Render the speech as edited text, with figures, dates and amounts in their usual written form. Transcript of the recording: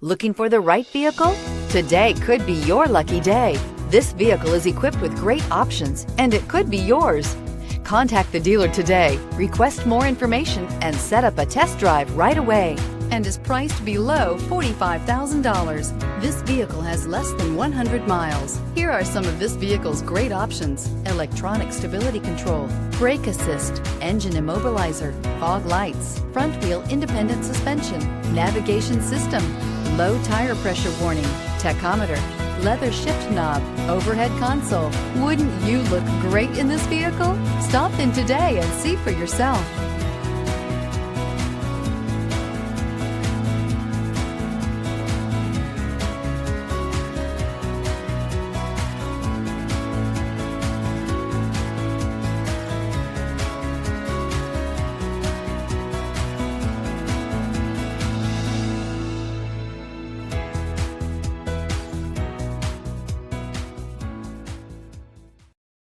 Looking for the right vehicle? Today could be your lucky day. This vehicle is equipped with great options, and it could be yours. Contact the dealer today, request more information, and set up a test drive right away. And is priced below $45,000. This vehicle has less than 100 miles. Here are some of this vehicle's great options: electronic stability control, brake assist, engine immobilizer, fog lights, front wheel independent suspension, navigation system, low tire pressure warning, tachometer, leather shift knob, overhead console. Wouldn't you look great in this vehicle? Stop in today and see for yourself.